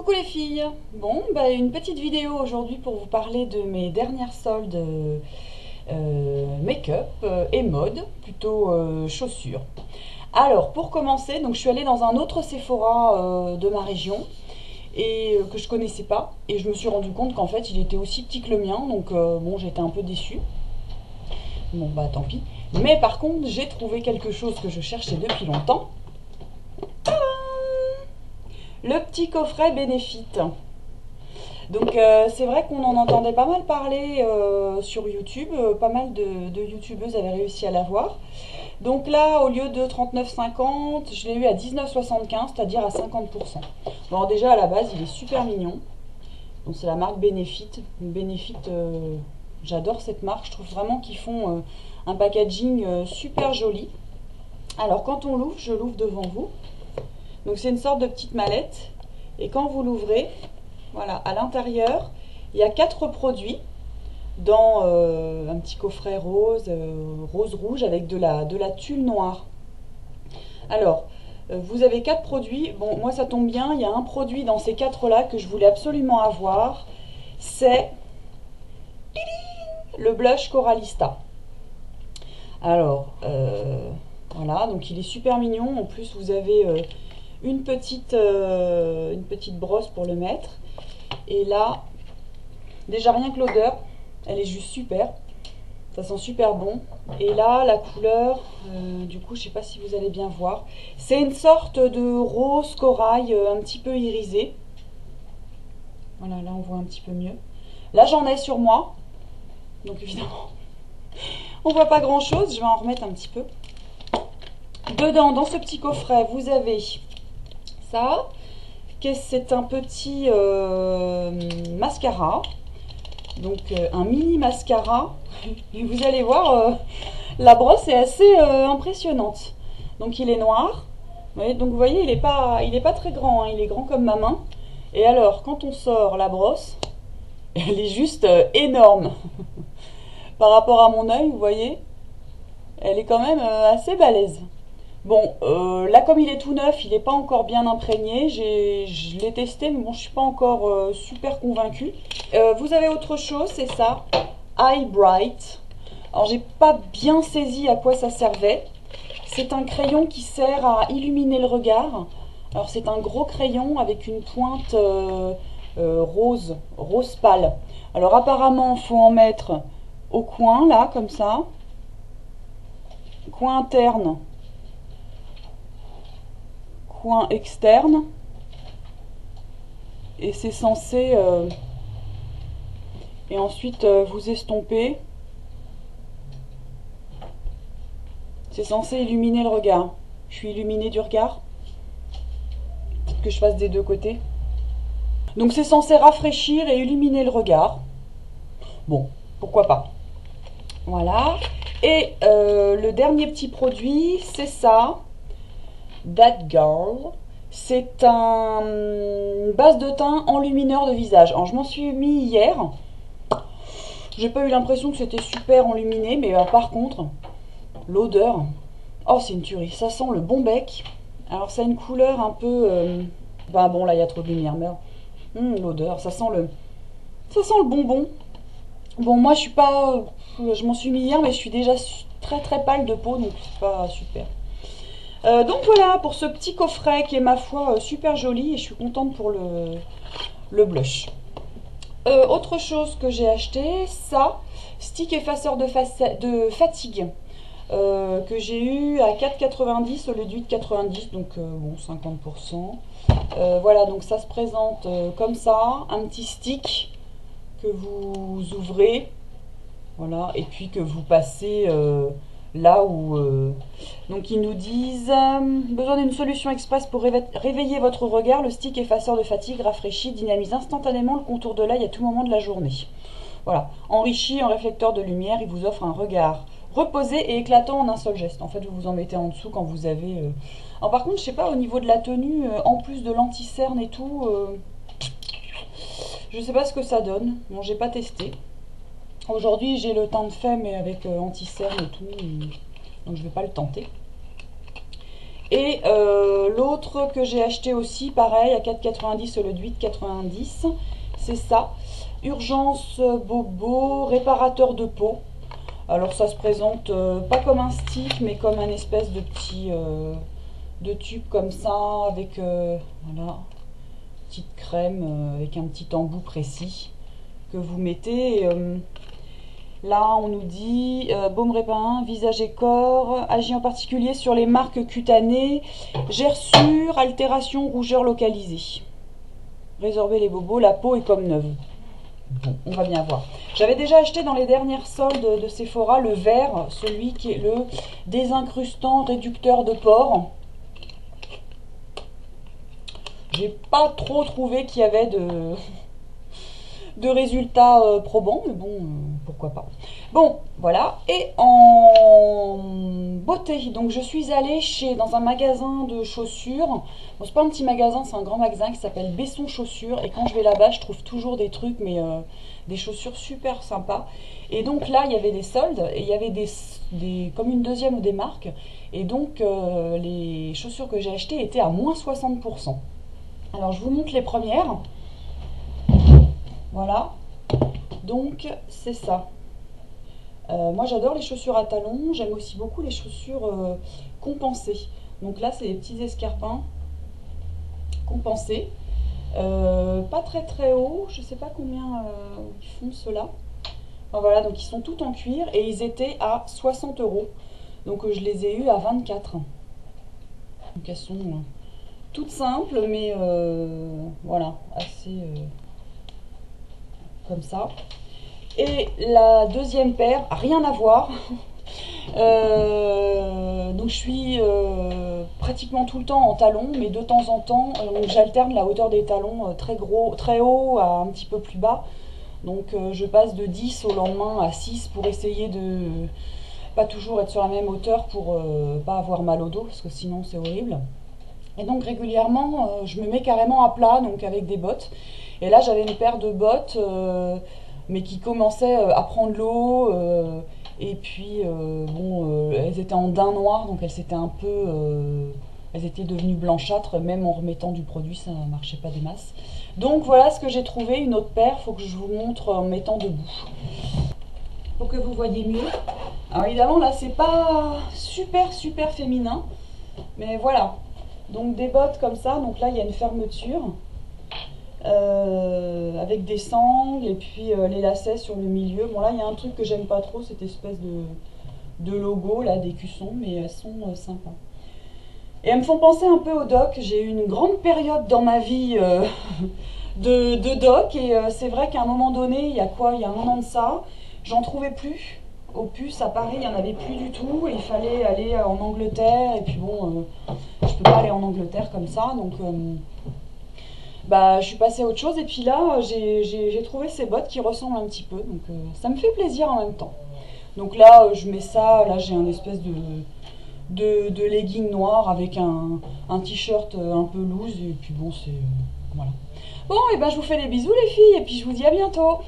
Coucou les filles. Bon, bah, une petite vidéo aujourd'hui pour vous parler de mes dernières soldes make-up et mode, plutôt chaussures. Alors, pour commencer, donc je suis allée dans un autre Sephora de ma région et que je connaissais pas, et je me suis rendu compte qu'en fait il était aussi petit que le mien, donc bon, j'étais un peu déçue. Bon bah tant pis. Mais par contre, j'ai trouvé quelque chose que je cherchais depuis longtemps. Le petit coffret Benefit. Donc c'est vrai qu'on en entendait pas mal parler sur YouTube, pas mal de youtubeuses avaient réussi à l'avoir. Donc là, au lieu de 39,50, je l'ai eu à 19,75, c'est-à-dire à 50%. Bon, alors déjà à la base, il est super mignon. Donc c'est la marque Benefit. Benefit, j'adore cette marque, je trouve vraiment qu'ils font un packaging super joli. Alors quand on l'ouvre, je l'ouvre devant vous. Donc c'est une sorte de petite mallette. Et quand vous l'ouvrez, voilà, à l'intérieur, il y a 4 produits dans un petit coffret rose, rose-rouge avec de la tulle noire. Alors, vous avez 4 produits. Bon, moi ça tombe bien, il y a un produit dans ces 4-là que je voulais absolument avoir. C'est le blush Coralista. Alors, voilà, donc il est super mignon. En plus, vous avez une petite brosse pour le mettre. Et là, déjà rien que l'odeur, elle est juste super. Ça sent super bon. Et là, la couleur, du coup, je sais pas si vous allez bien voir. C'est une sorte de rose corail un petit peu irisé. Voilà, là on voit un petit peu mieux. Là, j'en ai sur moi. Donc évidemment, on voit pas grand chose. Je vais en remettre un petit peu. Dedans, dans ce petit coffret, vous avez ça. C'est un petit mascara. Donc un mini mascara. Et vous allez voir, la brosse est assez impressionnante. Donc il est noir. Donc vous voyez, il est pas très grand, hein, il est grand comme ma main. Et alors, quand on sort la brosse, elle est juste énorme. Par rapport à mon œil, vous voyez, elle est quand même assez balèze. Bon, là comme il est tout neuf, il n'est pas encore bien imprégné. Je l'ai testé, mais bon, je ne suis pas encore super convaincue. Vous avez autre chose, c'est ça, Eye Bright. Alors j'ai pas bien saisi à quoi ça servait. C'est un crayon qui sert à illuminer le regard. Alors c'est un gros crayon avec une pointe rose pâle. Alors apparemment, il faut en mettre au coin, là, comme ça. Coin interne. Coin externe. Et c'est censé... et ensuite, vous estomper. C'est censé illuminer le regard. Je suis illuminée du regard. Peut-être que je fasse des deux côtés. Donc c'est censé rafraîchir et illuminer le regard. Bon, pourquoi pas. Voilà. Et le dernier petit produit, c'est ça. That Girl. C'est une base de teint enlumineur de visage. Alors je m'en suis mis hier. J'ai pas eu l'impression que c'était super enluminé, mais par contre, l'odeur, oh c'est une tuerie. Ça sent le bon bec. Alors ça a une couleur un peu... ben bon, là il y a trop de lumière, mais l'odeur, ça sent le bonbon. Bon, moi je suis pas... je m'en suis mis hier, mais je suis déjà très très pâle de peau, donc c'est pas super. Donc voilà pour ce petit coffret qui est ma foi super joli, et je suis contente pour le blush. Autre chose que j'ai acheté, ça, stick effaceur de fatigue, que j'ai eu à 4,90 au lieu de 8,90, donc bon 50%. Voilà, donc ça se présente comme ça, un petit stick que vous ouvrez, voilà, et puis que vous passez là où... donc ils nous disent besoin d'une solution express pour réveiller votre regard. Le stick effaceur de fatigue rafraîchit, dynamise instantanément le contour de l'œil à tout moment de la journée. Voilà, enrichi en réflecteur de lumière, il vous offre un regard reposé et éclatant en un seul geste. En fait, vous vous en mettez en dessous quand vous avez... Alors par contre, je sais pas, au niveau de la tenue, en plus de l'anti-cerne et tout, je sais pas ce que ça donne. Bon, j'ai pas testé. Aujourd'hui, j'ai le teint de fait, mais avec anti-cerne et tout, donc je vais pas le tenter. Et l'autre que j'ai acheté aussi, pareil, à 4,90 au lieu de 8,90, c'est ça. Urgence Bobo, réparateur de peau. Alors ça se présente pas comme un stick, mais comme un espèce de petit de tube comme ça, avec voilà, petite crème avec un petit embout précis que vous mettez. Là, on nous dit baume réparateur, visage et corps, agit en particulier sur les marques cutanées, gerçures, altération, rougeur localisée. Résorber les bobos, la peau est comme neuve. Bon, on va bien voir. J'avais déjà acheté dans les dernières soldes de Sephora le vert, celui qui est le désincrustant réducteur de pores. J'ai pas trop trouvé qu'il y avait de résultats probants, mais bon, pourquoi pas. Bon, voilà. Et en beauté, donc je suis allée dans un magasin de chaussures. Bon, c'est pas un petit magasin, c'est un grand magasin qui s'appelle Besson Chaussures. Et quand je vais là-bas, je trouve toujours des trucs, mais des chaussures super sympas. Et donc là, il y avait des soldes, et il y avait comme une deuxième ou des marques. Et donc, les chaussures que j'ai achetées étaient à moins 60%. Alors, je vous montre les premières. Voilà, donc c'est ça. Moi j'adore les chaussures à talons, j'aime aussi beaucoup les chaussures compensées. Donc là c'est des petits escarpins compensés, pas très haut, je sais pas combien ils font ceux-là. Enfin, voilà, donc ils sont tout en cuir et ils étaient à 60 €. Donc je les ai eus à 24. Donc elles sont toutes simples mais voilà, assez... comme ça. Et la deuxième paire, rien à voir. Donc je suis pratiquement tout le temps en talons, mais de temps en temps, j'alterne la hauteur des talons très haut à un petit peu plus bas. Donc je passe de 10 au lendemain à 6 pour essayer de pas toujours être sur la même hauteur pour pas avoir mal au dos, parce que sinon c'est horrible. Et donc régulièrement, je me mets carrément à plat, donc avec des bottes. Et là, j'avais une paire de bottes, mais qui commençaient à prendre l'eau. Et puis, bon, elles étaient en daim noir, donc elles étaient un peu... elles étaient devenues blanchâtres, même en remettant du produit, ça ne marchait pas des masses. Donc voilà ce que j'ai trouvé, une autre paire, il faut que je vous montre en mettant debout. Pour que vous voyez mieux. Alors évidemment, là, c'est pas super féminin, mais voilà. Donc des bottes comme ça, donc là, il y a une fermeture. Avec des sangles et puis les lacets sur le milieu. Bon là il y a un truc que j'aime pas trop, cette espèce de logo là, des cuissons, mais elles sont sympas. Et elles me font penser un peu au doc. J'ai eu une grande période dans ma vie de doc et c'est vrai qu'à un moment donné, il y a un an de ça, j'en trouvais plus. Au puce à Paris, il n'y en avait plus du tout et il fallait aller en Angleterre et puis bon, je peux pas aller en Angleterre comme ça, donc... bah, je suis passée à autre chose et puis là j'ai trouvé ces bottes qui ressemblent un petit peu, donc ça me fait plaisir en même temps. Donc là je mets ça, là j'ai un espèce de legging noir avec un t-shirt un peu loose et puis bon c'est voilà. Bon et ben je vous fais des bisous les filles et puis je vous dis à bientôt.